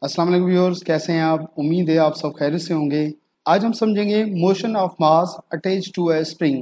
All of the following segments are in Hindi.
अस्सलाम वालेकुम व्यूअर्स, कैसे हैं आप? उम्मीद है आप सब खैरियत से होंगे। आज हम समझेंगे motion of mass attach to a spring.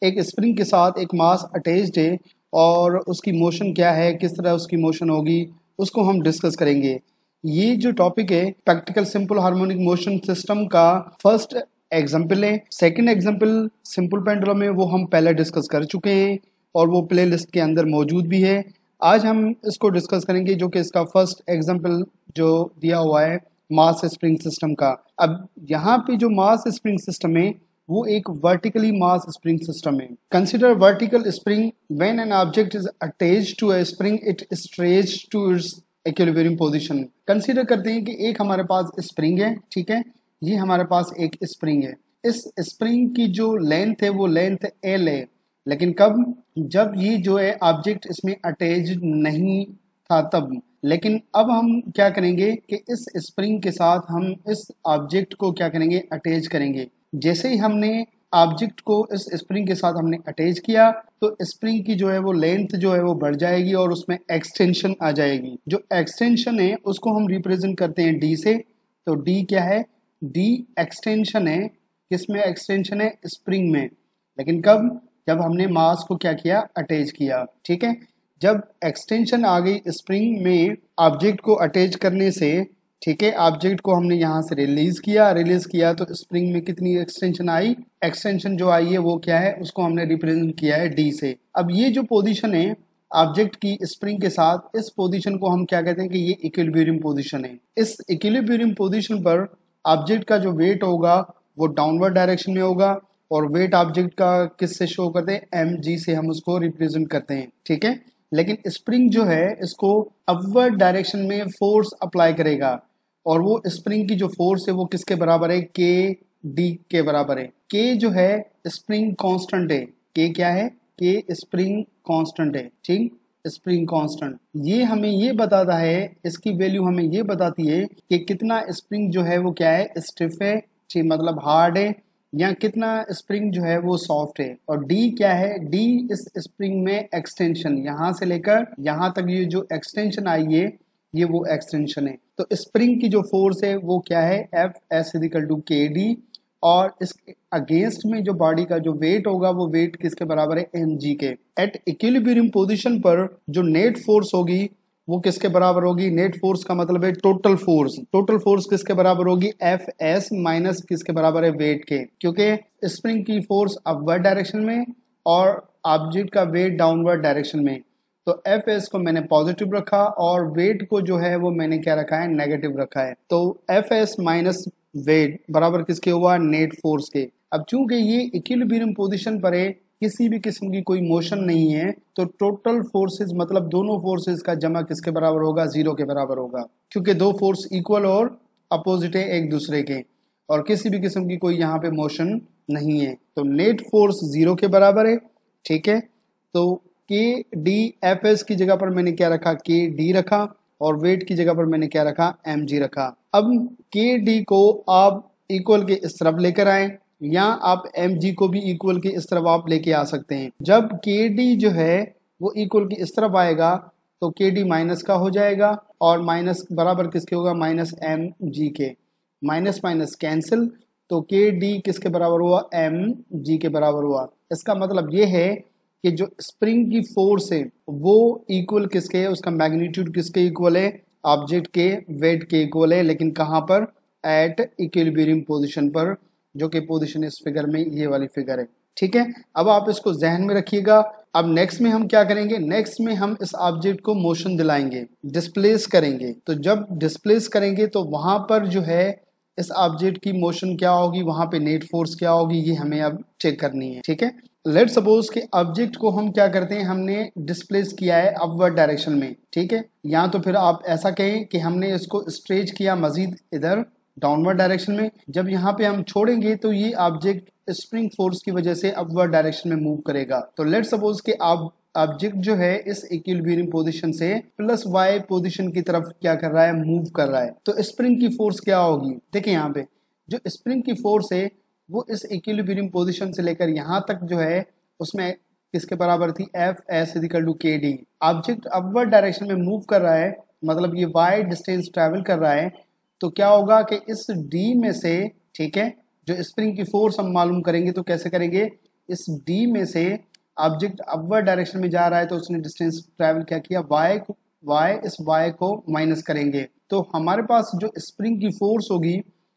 एक स्प्रिंग के साथ एक मास अटैच्ड है और उसकी मोशन क्या है, किस तरह उसकी मोशन होगी, उसको हम डिस्कस करेंगे। ये जो टॉपिक है practical simple harmonic motion system का फर्स्ट एग्जाम्पल है। सेकेंड एग्जाम्पल सिंपल पेंडुलम है, वो हम पहले डिस्कस कर चुके हैं और वो प्ले लिस्ट के अंदर मौजूद भी है। आज हम इसको डिस्कस करेंगे जो कि इसका फर्स्ट एग्जाम्पल जो दिया हुआ है मास स्प्रिंग सिस्टम का। अब यहाँ पे जो मास स्प्रिंग सिस्टम है वो एक वर्टिकली मास स्प्रिंग सिस्टम है। Consider vertical spring when an object is attached to a spring it stretch to its equilibrium position. Consider करते हैं कि एक हमारे पास स्प्रिंग है, ठीक है, ये हमारे पास एक स्प्रिंग है। इस स्प्रिंग की जो लेंथ है वो लेंथ एल है, लेकिन कब? जब ये जो है ऑब्जेक्ट इसमें अटैच नहीं था तब। लेकिन अब हम क्या करेंगे कि इस स्प्रिंग के साथ हम इस ऑब्जेक्ट को क्या करेंगे, अटैच करेंगे। जैसे ही हमने ऑब्जेक्ट को इस स्प्रिंग के साथ हमने अटैच किया तो स्प्रिंग की जो है वो लेंथ जो है वो बढ़ जाएगी और उसमें एक्सटेंशन आ जाएगी। जो एक्सटेंशन है उसको हम रिप्रेजेंट करते हैं डी से। तो डी क्या है? डी एक्सटेंशन है। किसमें एक्सटेंशन है? स्प्रिंग में। लेकिन कब? जब हमने मास को क्या किया, अटैच किया। ठीक है, जब एक्सटेंशन आ गई स्प्रिंग में ऑब्जेक्ट को अटैच करने से, ठीक है, ऑब्जेक्ट को हमने यहाँ से रिलीज किया तो स्प्रिंग में कितनी एक्सटेंशन आई? एक्सटेंशन जो आई है वो क्या है, उसको हमने रिप्रेजेंट किया है डी से। अब ये जो पोजीशन है ऑब्जेक्ट की स्प्रिंग के साथ, इस पोजीशन को हम क्या कहते हैं कि ये इक्विलिब्रियम पोजीशन है। इस इक्विलिब्रियम पोजीशन पर ऑब्जेक्ट का जो वेट होगा वो डाउनवर्ड डायरेक्शन में होगा और वेट ऑब्जेक्ट का किस से शो करते हैं? एम जी से हम उसको रिप्रेजेंट करते हैं। ठीक है, लेकिन स्प्रिंग जो है इसको अपवर्ड डायरेक्शन में फोर्स अप्लाई करेगा और वो स्प्रिंग की जो फोर्स है वो किसके बराबर है? के डी के बराबर है। के जो है स्प्रिंग कांस्टेंट है। के क्या है? के स्प्रिंग कांस्टेंट है। ठीक, स्प्रिंग कांस्टेंट ये हमें ये बताता है, इसकी वैल्यू हमें ये बताती है कि कितना स्प्रिंग जो है वो क्या है, स्टिफ है, ठीक, मतलब हार्ड है, या कितना स्प्रिंग जो है वो सॉफ्ट है। और डी क्या है? डी इस स्प्रिंग में एक्सटेंशन, यहां से लेकर यहां तक ये जो एक्सटेंशन आई है ये वो एक्सटेंशन है। तो स्प्रिंग की जो फोर्स है वो क्या है? एफ एस इक्वल टू के डी। और इस अगेंस्ट में जो बॉडी का जो वेट होगा वो वेट किसके बराबर है? एम जी के। एट इक्विलिब्रियम पोजीशन पर जो नेट फोर्स होगी वो किसके बराबर होगी? नेट फोर्स का मतलब है टोटल फोर्स। टोटल फोर्स किसके बराबर होगी? एफ एस माइनस किसके बराबर है? वेट के। क्योंकि स्प्रिंग की फोर्स अपवर्ड डायरेक्शन में और ऑब्जेक्ट का वेट डाउनवर्ड डायरेक्शन में। तो एफ एस को मैंने पॉजिटिव रखा और वेट को जो है वो मैंने क्या रखा है? नेगेटिव रखा है। तो एफ एस माइनस वेट बराबर किसके हुआ? नेट फोर्स के। अब चूंकि ये इक्विलिब्रियम पोजीशन पर है, किसी भी किस्म की कोई मोशन नहीं है, तो टोटल फोर्सेस मतलब दोनों फोर्सेस का जमा किसके बराबर होगा? जीरो के बराबर होगा, क्योंकि दो फोर्स इक्वल और अपोजिट है एक दूसरे के और किसी भी किस्म की कोई यहाँ पे मोशन नहीं है। तो नेट फोर्स जीरो के बराबर है। ठीक है, तो के डी एफ एस की जगह पर मैंने क्या रखा? के डी रखा और वेट की जगह पर मैंने क्या रखा? एम जी रखा। अब के डी को आप इक्वल के इस तरफ लेकर आए या आप एम जी को भी इक्वल के इस तरफ आप लेके आ सकते हैं। जब के डी जो है वो इक्वल के इस तरफ आएगा तो के डी माइनस का हो जाएगा और माइनस बराबर किसके होगा? माइनस एम जी के। माइनस माइनस कैंसिल, तो के डी किसके बराबर हुआ? एम जी के बराबर हुआ। इसका मतलब ये है कि जो स्प्रिंग की फोर्स है वो इक्वल किसके है? उसका मैग्नीट्यूड किसके इक्वल है? ऑब्जेक्ट के वेट के इक्वल है। लेकिन कहाँ पर? एट इक्विलिब्रियम पोजीशन पर, जो कि पोजीशन इस फिगर में ये वाली फिगर है। ठीक है, अब आप इसको जहन में रखिएगा। अब नेक्स्ट में हम क्या करेंगे? नेक्स्ट में हम इस ऑब्जेक्ट को मोशन दिलाएंगे, डिस्प्लेस करेंगे। तो जब डिस्प्लेस करेंगे तो वहां पर जो है इस ऑब्जेक्ट की मोशन क्या होगी, वहां पे नेट फोर्स क्या होगी, ये हमें अब चेक करनी है। ठीक है, लेट सपोज कि ऑब्जेक्ट को हम क्या करते हैं, हमने डिस्प्लेस किया है अपवर्ड डायरेक्शन में। ठीक है, या तो फिर आप ऐसा कहें कि हमने इसको स्ट्रेच किया मजीद इधर डाउनवर्ड डायरेक्शन में। जब यहाँ पे हम छोड़ेंगे तो ये ऑब्जेक्ट स्प्रिंग फोर्स की वजह से अपवर्ड डायरेक्शन में मूव करेगा। तो लेट सपोज कि आप ऑब्जेक्ट जो है इस इक्विलिब्रियम पोजीशन से प्लस वाई पोजीशन की तरफ क्या कर रहा है? मूव कर रहा है। तो स्प्रिंग की फोर्स क्या होगी? देखिए यहाँ पे जो स्प्रिंग की फोर्स है वो इस इक्विलिब्रियम पोजीशन से लेकर यहाँ तक जो है उसमें किसके बराबर थी? एफ एस इक्वल टू के डी। ऑब्जेक्ट अपवर्ड डायरेक्शन में मूव कर रहा है मतलब ये y डिस्टेंस ट्रैवल कर रहा है, तो क्या होगा कि इस d में से, ठीक है, जो स्प्रिंग की फोर्स हम मालूम करेंगे तो कैसे करेंगे, इस d में से ऑब्जेक्ट अपवर्ड डायरेक्शन में जा रहा है तो उसने डिस्टेंस ट्रैवल क्या किया, इस y को माइनस करेंगे, तो हमारे पास जो स्प्रिंग की फोर्स होगी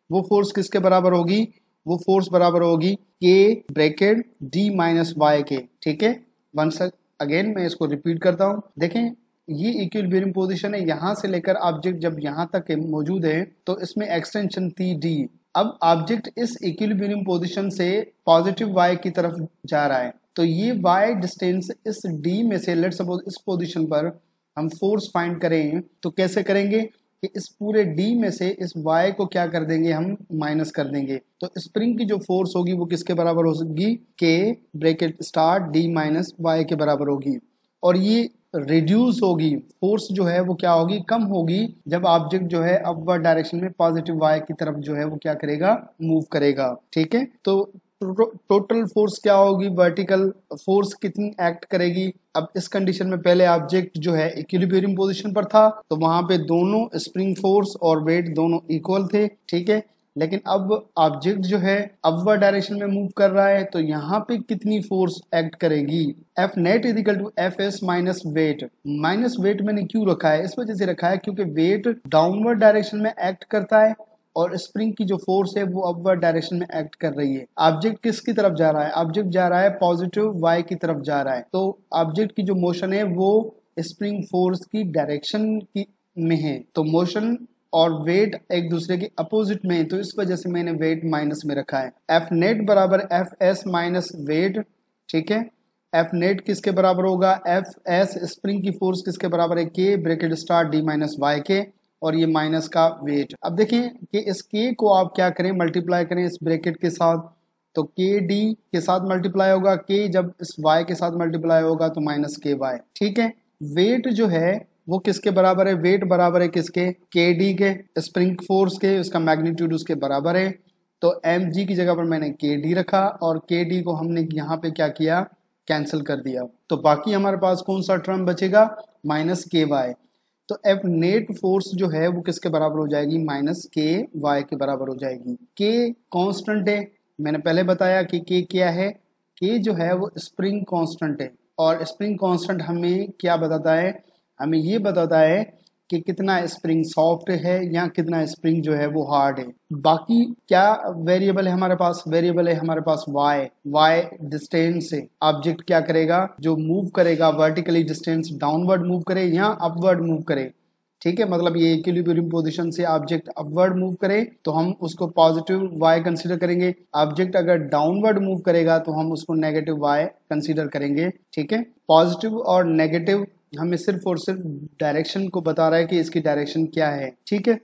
वो फोर्स किसके बराबर होगी, वो फोर्स बराबर होगी k bracket d minus Y के, ठीक है। वंस अगेन मैं इसको रिपीट करता हूँ, देखें ये इक्विलिब्रियम पोजीशन है, यहाँ से लेकर ऑब्जेक्ट जब यहाँ तक मौजूद है तो इसमें एक्सटेंशन थी d। अब ऑब्जेक्ट इस इक्विलिब्रियम पोजीशन से पॉजिटिव y की तरफ जा रहा है, तो ये y डिस्टेंस इस d में से, लेट्स सपोज इस पोजीशन पर हम फोर्स फाइंड करें तो कैसे करेंगे कि इस पूरे d में से इस y को क्या कर देंगे, हम माइनस कर देंगे, तो स्प्रिंग की जो फोर्स होगी वो किसके बराबर होगी, k bracket star d minus Y के बराबर होगी। और ये रिड्यूस होगी, फोर्स जो है वो क्या होगी, कम होगी, जब ऑब्जेक्ट जो है अपवर्ड डायरेक्शन में पॉजिटिव y की तरफ जो है वो क्या करेगा, मूव करेगा, ठीक है। तो टोटल फोर्स क्या होगी, वर्टिकल फोर्स कितनी एक्ट करेगी। अब इस कंडीशन में पहले ऑब्जेक्ट जो है इक्विलिब्रियम पोजीशन पर था तो वहां पे दोनों स्प्रिंग फोर्स और वेट दोनों इक्वल थे, ठीक है, लेकिन अब ऑब्जेक्ट जो है अपवर्ड डायरेक्शन में मूव कर रहा है तो यहाँ पे कितनी फोर्स एक्ट करेगी, F net is equal to F S minus weight. Minus weight मैंने क्यों रखा है, इस वजह से रखा है क्योंकि वेट डाउनवर्ड डायरेक्शन में एक्ट करता है और स्प्रिंग की जो फोर्स है वो अपवर्ड डायरेक्शन में एक्ट कर रही है। ऑब्जेक्ट किसकी तरफ जा रहा है, ऑब्जेक्ट जा रहा है पॉजिटिव वाई की तरफ जा रहा है, तो ऑब्जेक्ट की जो मोशन है वो स्प्रिंग फोर्स की डायरेक्शन की में है, तो मोशन और वेट एक दूसरे के अपोजिट में है, तो इस वजह से मैंने वेट माइनस में रखा है। एफ नेट बराबर एफ एस माइनस वेट, ठीक है। एफ नेट किसके बराबर होगा, एफ एस स्प्रिंग की फोर्स किसके बराबर है, K bracket star D minus Y के, और ये माइनस का वेट। अब देखें कि इस के को आप क्या करें, मल्टीप्लाई करें इस ब्रैकेट के साथ, तो के डी के साथ मल्टीप्लाई होगा, के जब इस वाई के साथ मल्टीप्लाई होगा तो माइनस के वाई, ठीक है। वेट जो है वो किसके बराबर है, वेट बराबर है किसके, के डी के, स्प्रिंग फोर्स के, उसका मैग्नीट्यूड उसके बराबर है, तो एम जी की जगह पर मैंने के डी रखा और के डी को हमने यहाँ पे क्या किया, कैंसिल कर दिया, तो बाकी हमारे पास कौन सा टर्म बचेगा, माइनस के वाई। तो एफ नेट फोर्स जो है वो किसके बराबर हो जाएगी, माइनस के वाई के बराबर हो जाएगी। के कांस्टेंट है, मैंने पहले बताया कि के क्या है, के जो है वो स्प्रिंग कांस्टेंट है, और स्प्रिंग कांस्टेंट हमें क्या बताता है, हमें ये बताता है कि कितना स्प्रिंग सॉफ्ट है या कितना स्प्रिंग जो है वो हार्ड है। बाकी क्या वेरिएबल है हमारे पास, वेरिएबल है हमारे पास वाई डिस्टेंस से ऑब्जेक्ट क्या करेगा, जो मूव करेगा वर्टिकली डिस्टेंस डाउनवर्ड मूव करे या अपवर्ड मूव करे, ठीक है, मतलब ये इक्विलिब्रियम पोजीशन से ऑब्जेक्ट अपवर्ड मूव करे तो हम उसको पॉजिटिव वाई कंसीडर करेंगे, ऑब्जेक्ट अगर डाउनवर्ड मूव करेगा तो हम उसको नेगेटिव वाई कंसीडर करेंगे, ठीक है। पॉजिटिव और नेगेटिव हमें सिर्फ और सिर्फ डायरेक्शन को बता रहा है कि इसकी डायरेक्शन क्या है, ठीक है।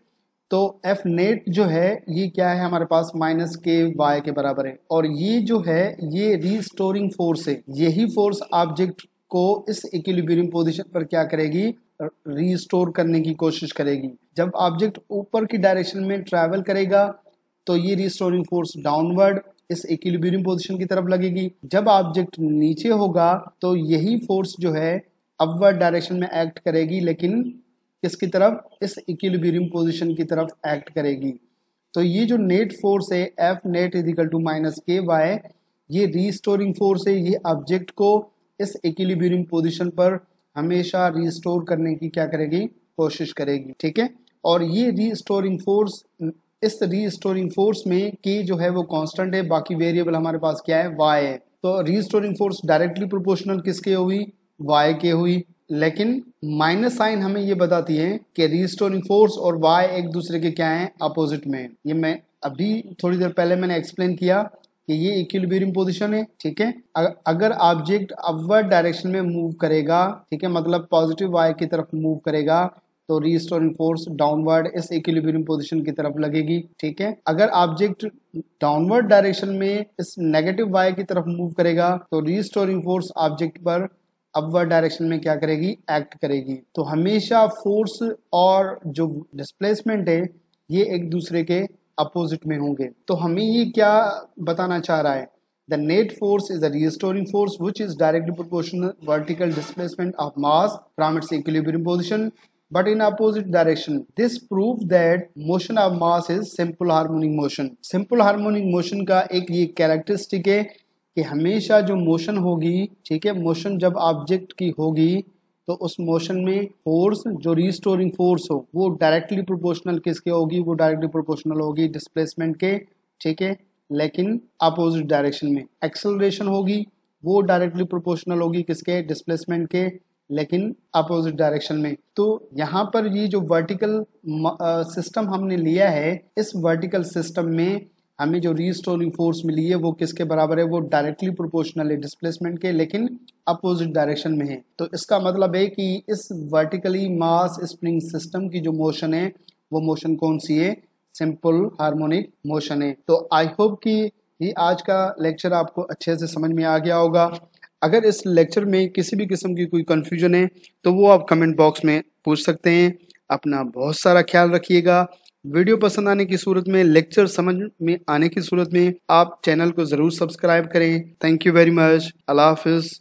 तो एफ नेट जो है ये क्या है हमारे पास, माइनस के वाई के बराबर है, और ये जो है ये रीस्टोरिंग फोर्स है, यही फोर्स ऑब्जेक्ट को इस इक्विलिब्रियम पोजीशन पर क्या करेगी, रीस्टोर करने की कोशिश करेगी। जब ऑब्जेक्ट ऊपर की डायरेक्शन में ट्रैवल करेगा तो ये रीस्टोरिंग फोर्स डाउनवर्ड इस इक्विलिब्रियम पोजीशन की तरफ लगेगी, जब ऑब्जेक्ट नीचे होगा तो यही फोर्स जो है अपवर्ड डायरेक्शन में एक्ट करेगी, लेकिन किसकी तरफ, इस इक्विलिब्रियम पोजीशन की तरफ एक्ट करेगी। तो ये जो नेट फोर्स है F net is equal to minus K Y, ये रीस्टोरिंग फोर्स है, ये ऑब्जेक्ट को इस इक्विलिब्रियम पोजीशन पर हमेशा रीस्टोर करने की क्या करेगी, कोशिश करेगी, ठीक है। और ये रीस्टोरिंग फोर्स, इस रीस्टोरिंग फोर्स में के जो है वो कांस्टेंट है, बाकी वेरिएबल हमारे पास क्या है, वाई है। तो रीस्टोरिंग फोर्स डायरेक्टली प्रोपोर्शनल किसके हुई, वाई के हुई, लेकिन माइनस साइन हमें ये बताती है कि रीस्टोरिंग फोर्स और वाई एक दूसरे के क्या हैं, अपोजिट में। ये मैं अभी थोड़ी देर पहले मैंने एक्सप्लेन किया कि ये इक्विलिब्रियम पोजीशन है, ठीक है। अगर ऑब्जेक्ट अपवर्ड डायरेक्शन में मूव करेगा, ठीक है, मतलब पॉजिटिव वाई की तरफ मूव करेगा तो रीस्टोरिंग फोर्स डाउनवर्ड इस इक्विलिब्रियम पोजीशन की तरफ लगेगी, ठीक है। अगर ऑब्जेक्ट डाउनवर्ड डायरेक्शन में इस नेगेटिव वाई की तरफ मूव करेगा तो रीस्टोरिंग फोर्स ऑब्जेक्ट पर अपवर्ड डायरेक्शन में क्या करेगी, एक्ट करेगी। तो हमेशा फोर्स और जो डिस्प्लेसमेंट है ये एक दूसरे के अपोजिट में होंगे। तो हमें ये क्या बताना चाह रहा है, the net force is a restoring force which is directly proportional vertical displacement of mass from its equilibrium position but in opposite direction. This proves that motion of mass is simple harmonic motion. Simple harmonic motion का एक ये कैरेक्टरिस्टिक है कि हमेशा जो मोशन होगी, ठीक है, मोशन जब ऑब्जेक्ट की होगी तो उस मोशन में फोर्स, जो रिस्टोरिंग फोर्स हो, वो डायरेक्टली प्रोपोर्शनल किसके होगी? वो डायरेक्टली प्रोपोर्शनल होगी डिस्प्लेसमेंट के, ठीक है, लेकिन अपोजिट डायरेक्शन में। एक्सेलरेशन होगी वो डायरेक्टली प्रोपोर्शनल होगी किसके? डिस्प्लेसमेंट के, लेकिन अपोजिट डायरेक्शन में। तो यहाँ पर ये जो वर्टिकल सिस्टम हमने लिया है, इस वर्टिकल सिस्टम में हमें जो रिस्टोरिंग फोर्स मिली है वो किसके बराबर है? वो डायरेक्टली प्रोपोर्शनल है डिस्प्लेसमेंट के, लेकिन अपोजिट डायरेक्शन में है। तो इसका मतलब है कि इस वर्टिकली मास स्प्रिंग सिस्टम की जो मोशन है वो मोशन कौन सी है? सिंपल हार्मोनिक मोशन है। तो आई होप कि ये आज का लेक्चर आपको अच्छे से समझ में आ गया होगा। अगर इस लेक्चर में किसी भी किस्म की कोई कंफ्यूजन है तो वो आप कमेंट बॉक्स में पूछ सकते हैं। अपना बहुत सारा ख्याल रखिएगा। वीडियो पसंद आने की सूरत में, लेक्चर समझ में आने की सूरत में आप चैनल को ज़रूर सब्सक्राइब करें। Thank you very much. अल्लाह हाफिज़।